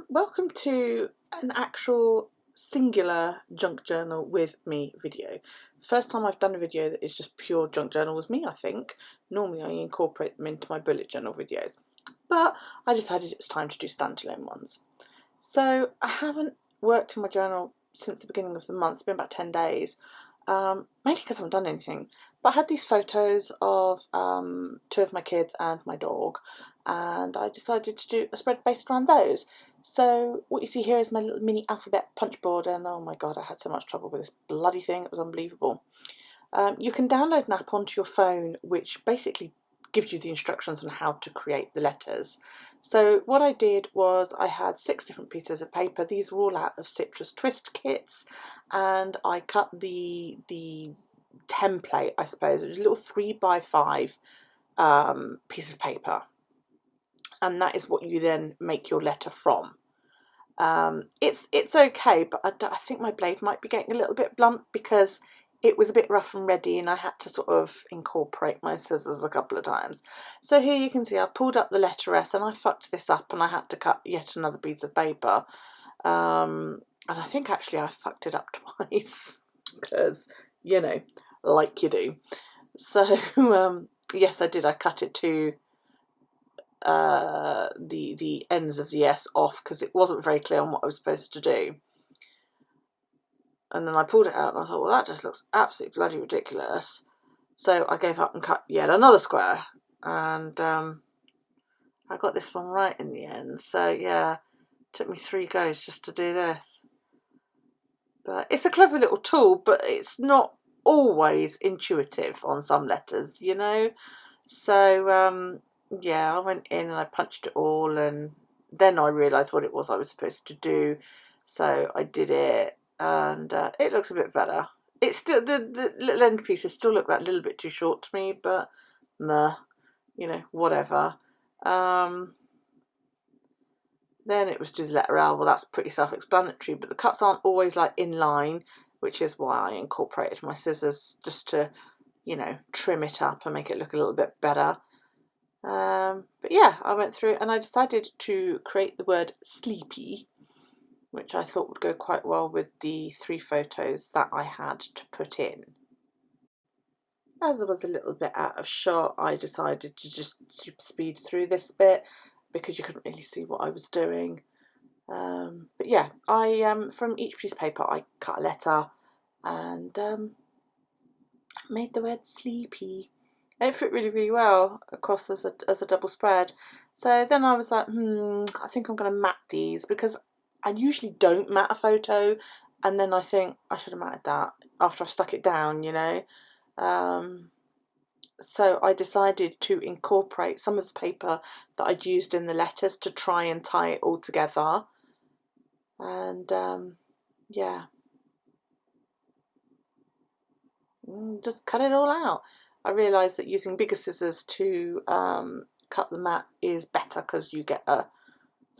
Welcome to an actual singular junk journal with me video. It's the first time I've done a video that is just pure junk journal with me, I think. Normally I incorporate them into my bullet journal videos, but I decided it was time to do standalone ones. So I haven't worked in my journal since the beginning of the month. It's been about 10 days, mainly because I haven't done anything. But I had these photos of two of my kids and my dog, and I decided to do a spread based around those. So what you see here is my little mini alphabet punch board, and oh my god, I had so much trouble with this bloody thing, it was unbelievable. You can download an app onto your phone which basically gives you the instructions on how to create the letters. So what I did was I had 6 different pieces of paper. These were all out of Citrus Twist kits, and I cut the template, I suppose. It was a little 3x5 piece of paper, and that is what you then make your letter from. It's okay, but I think my blade might be getting a little bit blunt because it was a bit rough and ready, and I had to sort of incorporate my scissors a couple of times. So here you can see I've pulled up the letter S, and I fucked this up, and I had to cut yet another piece of paper. And I think actually I fucked it up twice because, you know, like you do. So yes, I did. I cut it to the ends of the S off because it wasn't very clear on what I was supposed to do. And then I pulled it out and I thought, well, that just looks absolutely bloody ridiculous. So I gave up and cut yet another square, and I got this one right in the end. So yeah, it took me 3 goes just to do this. But it's a clever little tool, but it's not always intuitive on some letters, you know. So yeah, I went in and I punched it all, and then I realised what it was I was supposed to do. So I did it, and it looks a bit better. It's still, the little end pieces still look that little bit too short to me, but meh, you know, whatever. Then it was do the letter L. Well, that's pretty self-explanatory, but the cuts aren't always like in line, which is why I incorporated my scissors just to, you know, trim it up and make it look a little bit better. But yeah, I went through and I decided to create the word sleepy, which I thought would go quite well with the 3 photos that I had to put in. As I was a little bit out of shot, I decided to just super speed through this bit because you couldn't really see what I was doing. But yeah, I from each piece of paper I cut a letter and made the word sleepy, and it fit really, really well across as a double spread. So then I was like, I think I'm going to mat these, because I usually don't mat a photo, and then I think I should have matted that after I've stuck it down, you know. So I decided to incorporate some of the paper that I'd used in the letters to try and tie it all together. And yeah, just cut it all out. I realised that using bigger scissors to cut the mat is better because you get a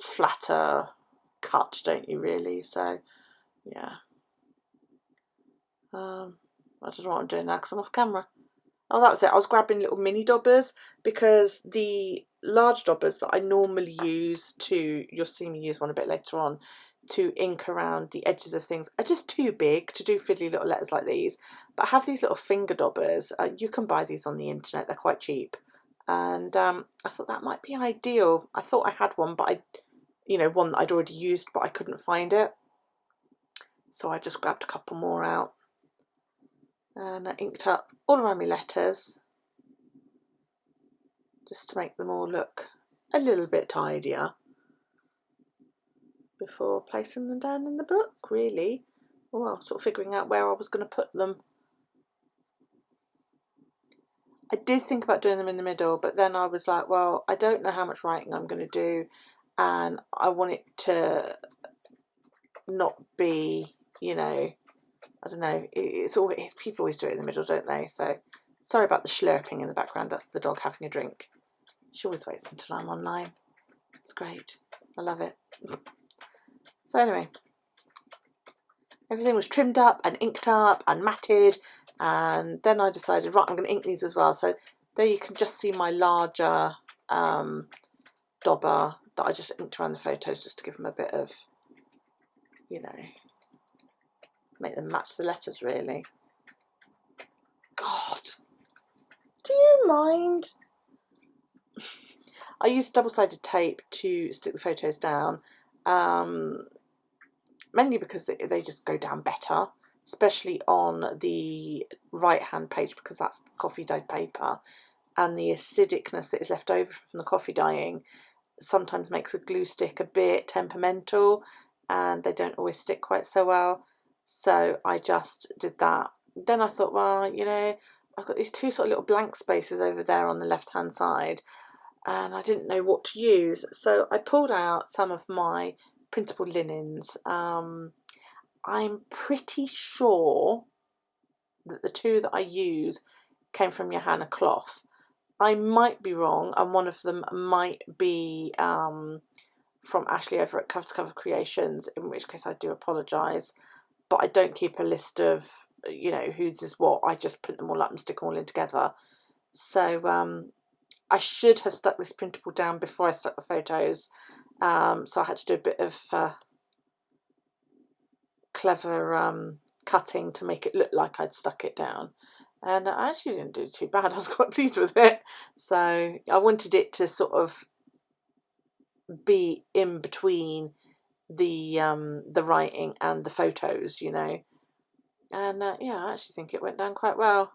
flatter cut, don't you, really? So yeah, I don't know what I'm doing now because I'm off camera. Oh, that was it. I was grabbing little mini daubers because the large daubers that I normally use you'll see me use one a bit later on, to ink around the edges of things are just too big to do fiddly little letters like these. But I have these little finger daubers. You can buy these on the internet. They're quite cheap. And I thought that might be ideal. I thought I had one, but one that I'd already used, but I couldn't find it. So I just grabbed a couple more out. And I inked up all around my letters just to make them all look a little bit tidier before placing them down in the book, really. Well, sort of figuring out where I was going to put them. I did think about doing them in the middle, but then I was like, well, I don't know how much writing I'm going to do, and I want it to not be, you know, I don't know, people always do it in the middle, don't they? So sorry about the slurping in the background. That's the dog having a drink. She always waits until I'm online. It's great. I love it. So anyway, everything was trimmed up and inked up and matted, and then I decided, right, I'm going to ink these as well. So there you can just see my larger dauber that I just inked around the photos just to give them a bit of, you know, make them match the letters really. God, do you mind? I used double-sided tape to stick the photos down, mainly because they just go down better, especially on the right-hand page, because that's coffee dyed paper, and the acidicness that is left over from the coffee dyeing sometimes makes a glue stick a bit temperamental, and they don't always stick quite so well. So I just did that. Then I thought, well, you know, I've got these two sort of little blank spaces over there on the left-hand side, and I didn't know what to use. So I pulled out some of my printable linens. I'm pretty sure that the two that I use came from Johanna cloth. I might be wrong, and one of them might be from Ashley over at Cover to Cover Creations, in which case I do apologise. But I don't keep a list of, you know, whose is what. I just print them all up and stick them all in together. So I should have stuck this printable down before I stuck the photos. So I had to do a bit of clever cutting to make it look like I'd stuck it down. And I actually didn't do too bad. I was quite pleased with it. So I wanted it to sort of be in between the writing and the photos, you know. And yeah, I actually think it went down quite well.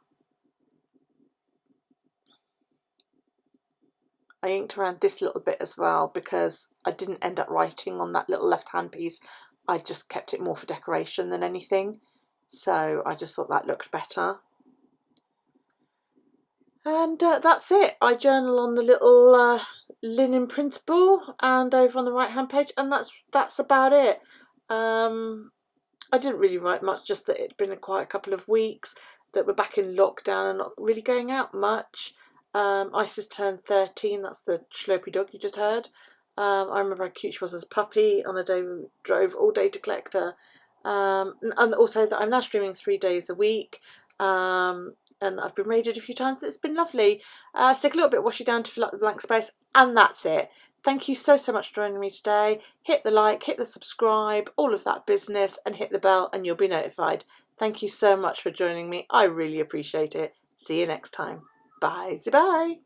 I inked around this little bit as well because I didn't end up writing on that little left-hand piece. I just kept it more for decoration than anything. So I just thought that looked better. And that's it. I journal on the little linen printable and over on the right-hand page, and that's about it. I didn't really write much, just that it'd been quite a couple of weeks, that we're back in lockdown and not really going out much. Isis turned 13, that's the Slopey dog you just heard. I remember how cute she was as a puppy on the day we drove all day to collect her. And also that I'm now streaming 3 days a week. And I've been raided a few times. It's been lovely. Stick a little bit of washi down to fill up the blank space, and that's it. Thank you so much for joining me today. Hit the like, hit the subscribe, all of that business, and hit the bell and you'll be notified. Thank you so much for joining me. I really appreciate it. See you next time. Bye. Bye.